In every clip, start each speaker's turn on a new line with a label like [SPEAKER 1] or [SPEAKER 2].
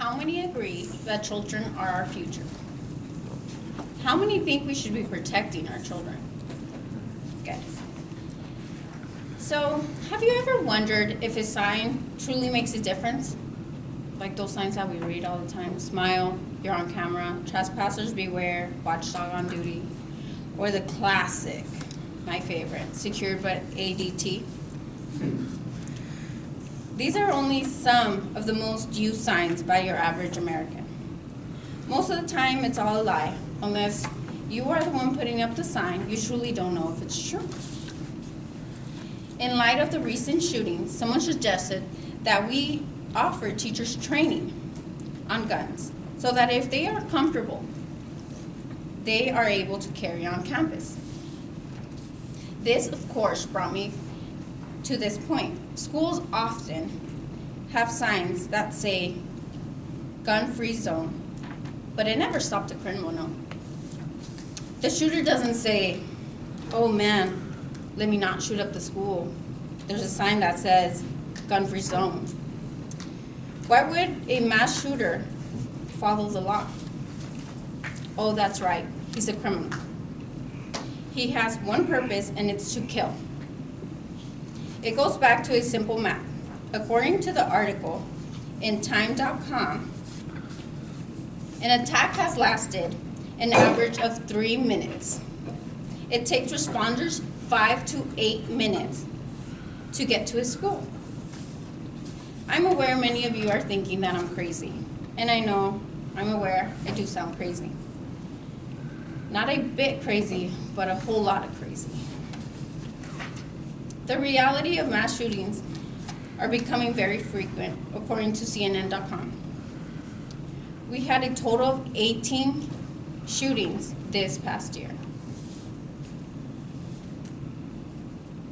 [SPEAKER 1] How many agree that children are our future? How many think we should be protecting our children? Good. So, have you ever wondered if a sign truly makes a difference? Like those signs that we read all the time, smile, you're on camera, trespassers beware, watchdog on duty, or the classic, my favorite, secured but ADT. These are only some of the most used signs by your average American. Most of the time, it's all a lie. Unless you are the one putting up the sign, you truly don't know if it's true. In light of the recent shootings, someone suggested that we offer teachers training on guns so that if they are comfortable, they are able to carry on campus. This, of course, brought me to this point. Schools often have signs that say gun-free zone, but it never stopped a criminal. The shooter doesn't say, oh man, let me not shoot up the school. There's a sign that says gun-free zone. Why would a mass shooter follow the law? Oh, that's right, he's a criminal. He has one purpose, and it's to kill. It goes back to a simple math. According to the article in time.com, an attack has lasted an average of 3 minutes. It takes responders 5 to 8 minutes to get to a school. I'm aware many of you are thinking that I'm crazy, and I know, I'm aware I do sound crazy. Not a bit crazy, but a whole lot of crazy. The reality of mass shootings are becoming very frequent, according to CNN.com. We had a total of 18 shootings this past year.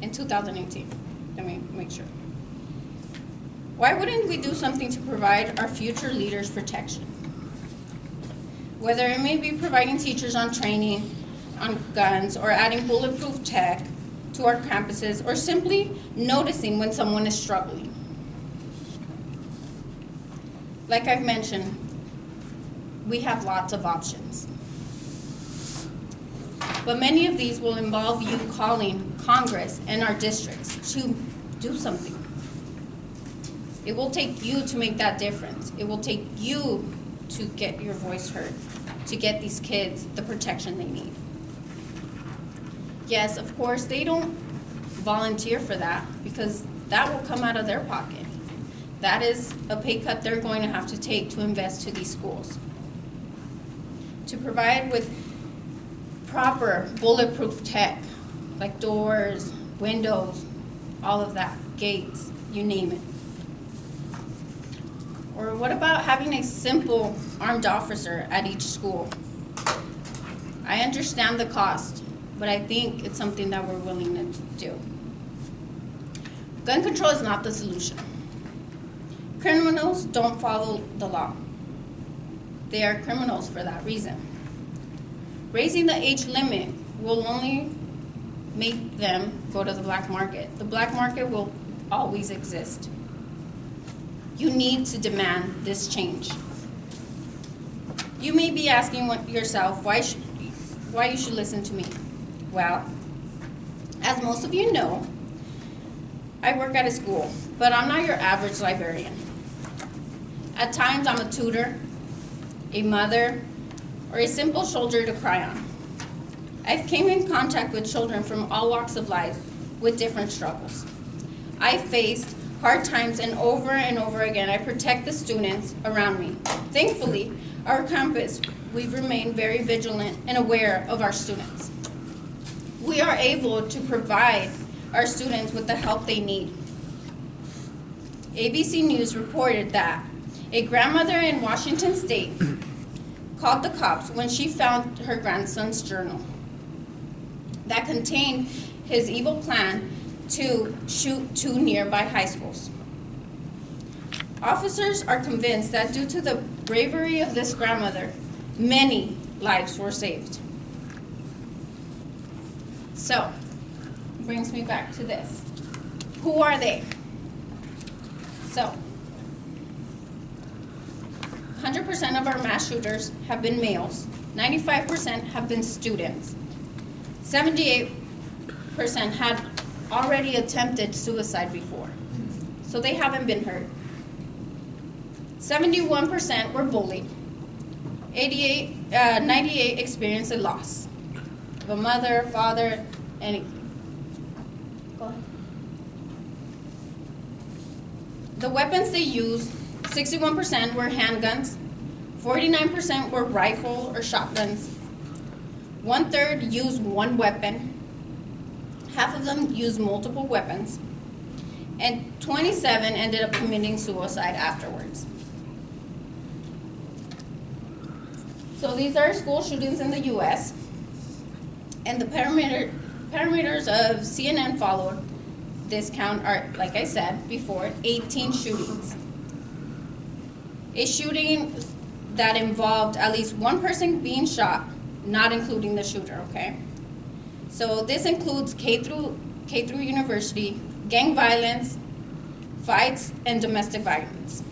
[SPEAKER 1] In 2018, let me make sure. Why wouldn't we do something to provide our future leaders protection? Whether it may be providing teachers on training on guns or adding bulletproof tech to our campuses, or simply noticing when someone is struggling. Like I've mentioned, we have lots of options. But many of these will involve you calling Congress and our districts to do something. It will take you to make that difference. It will take you to get your voice heard, to get these kids the protection they need. Yes, of course, they don't volunteer for that because that will come out of their pocket. That is a pay cut they're going to have to take to invest to these schools. To provide with proper bulletproof tech, like doors, windows, all of that, gates, you name it. Or what about having a simple armed officer at each school? I understand the cost, but I think it's something that we're willing to do. Gun control is not the solution. Criminals don't follow the law. They are criminals for that reason. Raising the age limit will only make them go to the black market. The black market will always exist. You need to demand this change. You may be asking yourself why you should listen to me. Well, as most of you know, I work at a school, but I'm not your average librarian. At times, I'm a tutor, a mother, or a simple shoulder to cry on. I've came in contact with children from all walks of life with different struggles. I faced hard times, and over again, I protect the students around me. Thankfully, our campus, we've remained very vigilant and aware of our students. We are able to provide our students with the help they need. ABC News reported that a grandmother in Washington State called the cops when she found her grandson's journal that contained his evil plan to shoot 2 nearby high schools. Officers are convinced that due to the bravery of this grandmother, many lives were saved. So, brings me back to this. Who are they? So, 100% of our mass shooters have been males. 95% have been students. 78% had already attempted suicide before, so they haven't been hurt. 71% were bullied. 98 experienced a loss of a mother, father, anything. Go ahead. The weapons they used, 61% were handguns, 49% were rifle or shotguns, 1/3 used one weapon, half of them used multiple weapons, and 27 ended up committing suicide afterwards. So these are school shootings in the U.S., and the parameters of CNN followed this count are, like I said before, 18 shootings. A shooting that involved at least one person being shot, not including the shooter, okay? So this includes K through university, gang violence, fights, and domestic violence.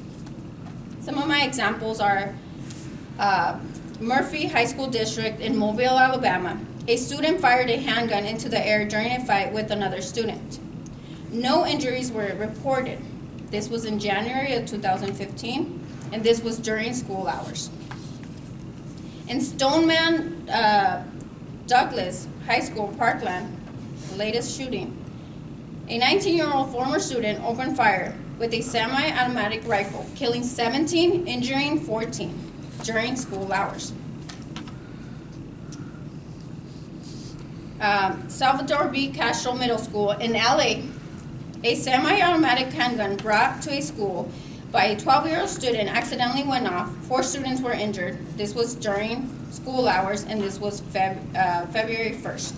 [SPEAKER 1] Some of my examples are Murphy High School District in Mobile, Alabama. A student fired a handgun into the air during a fight with another student. No injuries were reported. This was in January of 2015, and this was during school hours. In Stoneman Douglas High School, Parkland, latest shooting, a 19-year-old former student opened fire with a semi-automatic rifle, killing 17, injuring 14 during school hours. Salvador B. Castro Middle School in LA, a semi-automatic handgun brought to a school by a 12-year-old student accidentally went off. 4 students were injured. This was during school hours, and this was February 1st.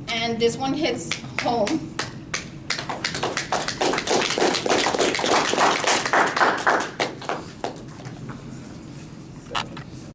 [SPEAKER 1] And this one hits home